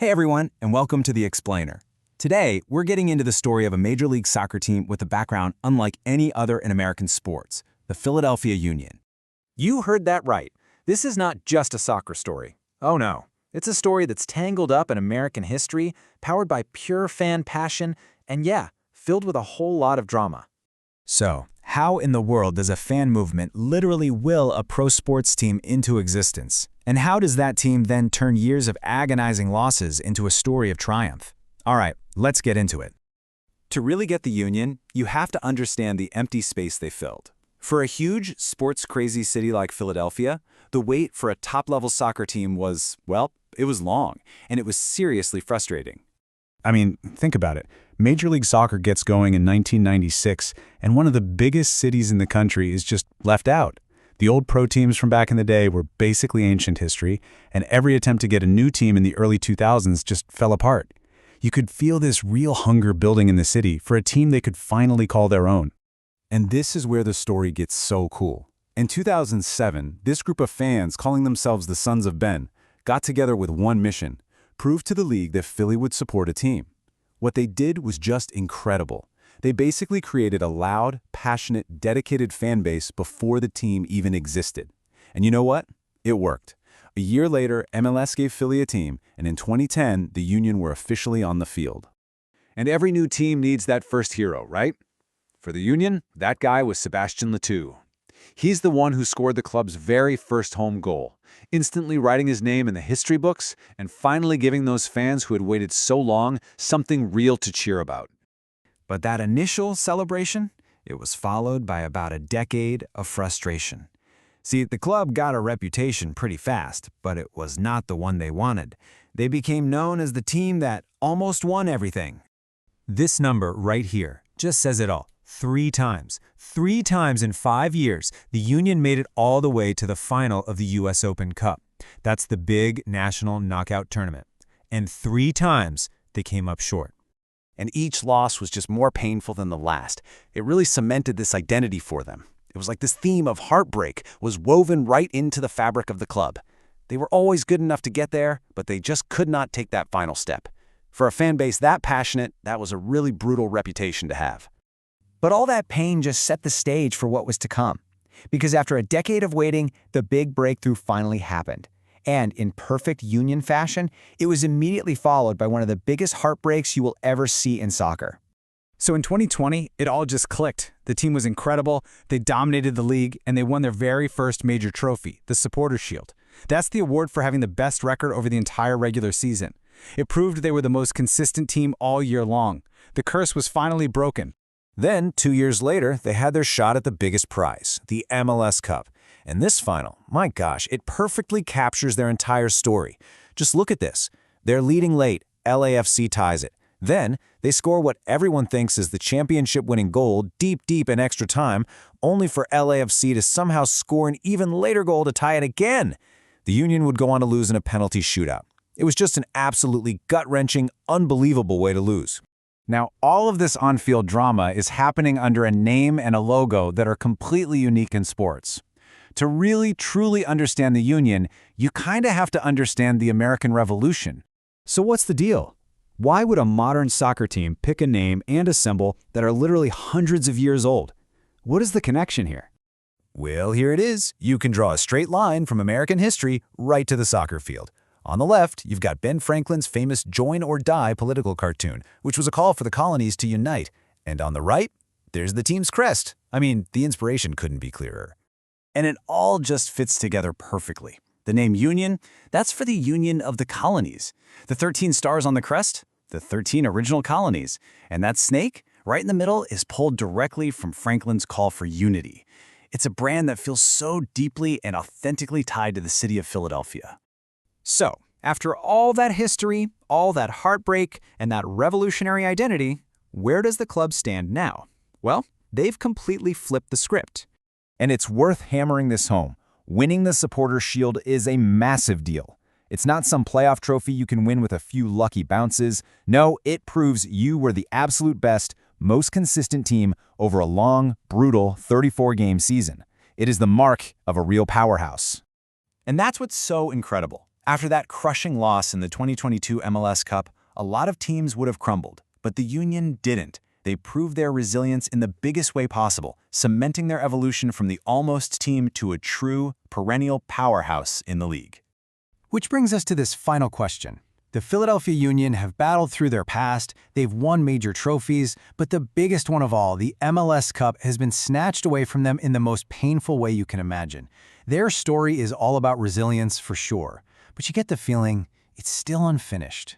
Hey everyone, and welcome to The Explainer. Today, we're getting into the story of a Major League Soccer team with a background unlike any other in American sports, the Philadelphia Union. You heard that right. This is not just a soccer story. Oh no. It's a story that's tangled up in American history, powered by pure fan passion, and yeah, filled with a whole lot of drama. So, how in the world does a fan movement literally will a pro sports team into existence? And how does that team then turn years of agonizing losses into a story of triumph? All right, let's get into it. To really get the Union, you have to understand the empty space they filled. For a huge, sports-crazy city like Philadelphia, the wait for a top-level soccer team was, well, it was long, and it was seriously frustrating. I mean, think about it. Major League Soccer gets going in 1996, and one of the biggest cities in the country is just left out. The old pro teams from back in the day were basically ancient history, and every attempt to get a new team in the early 2000s just fell apart. You could feel this real hunger building in the city for a team they could finally call their own. And this is where the story gets so cool. In 2007, this group of fans, calling themselves the Sons of Ben, got together with one mission: prove to the league that Philly would support a team. What they did was just incredible. They basically created a loud, passionate, dedicated fan base before the team even existed. And you know what? It worked. A year later, MLS gave Philly a team, and in 2010, the Union were officially on the field. And every new team needs that first hero, right? For the Union, that guy was Sebastian Letou. He's the one who scored the club's very first home goal, instantly writing his name in the history books and finally giving those fans who had waited so long something real to cheer about. But that initial celebration, it was followed by about a decade of frustration. See, the club got a reputation pretty fast, but it was not the one they wanted. They became known as the team that almost won everything. This number right here just says it all. 3 times. 3 times in 5 years, the Union made it all the way to the final of the US Open Cup. That's the big national knockout tournament. And 3 times, they came up short. And each loss was just more painful than the last. It really cemented this identity for them. It was like this theme of heartbreak was woven right into the fabric of the club. They were always good enough to get there, but they just could not take that final step. For a fan base that passionate, that was a really brutal reputation to have. But all that pain just set the stage for what was to come. Because after a decade of waiting, the big breakthrough finally happened. And in perfect Union fashion, it was immediately followed by one of the biggest heartbreaks you will ever see in soccer. So in 2020, it all just clicked. The team was incredible, they dominated the league, and they won their very first major trophy, the Supporters' Shield. That's the award for having the best record over the entire regular season. It proved they were the most consistent team all year long. The curse was finally broken. Then, 2 years later, they had their shot at the biggest prize, the MLS Cup. And this final, my gosh, it perfectly captures their entire story. Just look at this. They're leading late, LAFC ties it. Then, they score what everyone thinks is the championship-winning goal deep in extra time, only for LAFC to somehow score an even later goal to tie it again. The Union would go on to lose in a penalty shootout. It was just an absolutely gut-wrenching, unbelievable way to lose. Now, all of this on-field drama is happening under a name and a logo that are completely unique in sports. To really, truly understand the Union, you kind of have to understand the American Revolution. So what's the deal? Why would a modern soccer team pick a name and a symbol that are literally hundreds of years old? What is the connection here? Well, here it is. You can draw a straight line from American history right to the soccer field. On the left, you've got Ben Franklin's famous Join or Die political cartoon, which was a call for the colonies to unite. And on the right, there's the team's crest. I mean, the inspiration couldn't be clearer. And it all just fits together perfectly. The name Union, that's for the Union of the Colonies. The 13 stars on the crest, the 13 original colonies. And that snake, right in the middle, is pulled directly from Franklin's call for unity. It's a brand that feels so deeply and authentically tied to the city of Philadelphia. So, after all that history, all that heartbreak, and that revolutionary identity, where does the club stand now? Well, they've completely flipped the script. And it's worth hammering this home. Winning the Supporters' Shield is a massive deal. It's not some playoff trophy you can win with a few lucky bounces. No, it proves you were the absolute best, most consistent team over a long, brutal 34-game season. It is the mark of a real powerhouse. And that's what's so incredible. After that crushing loss in the 2022 MLS Cup, a lot of teams would have crumbled, but the Union didn't. They proved their resilience in the biggest way possible, cementing their evolution from the almost team to a true, perennial powerhouse in the league. Which brings us to this final question. The Philadelphia Union have battled through their past, they've won major trophies, but the biggest one of all, the MLS Cup, has been snatched away from them in the most painful way you can imagine. Their story is all about resilience for sure, but you get the feeling it's still unfinished.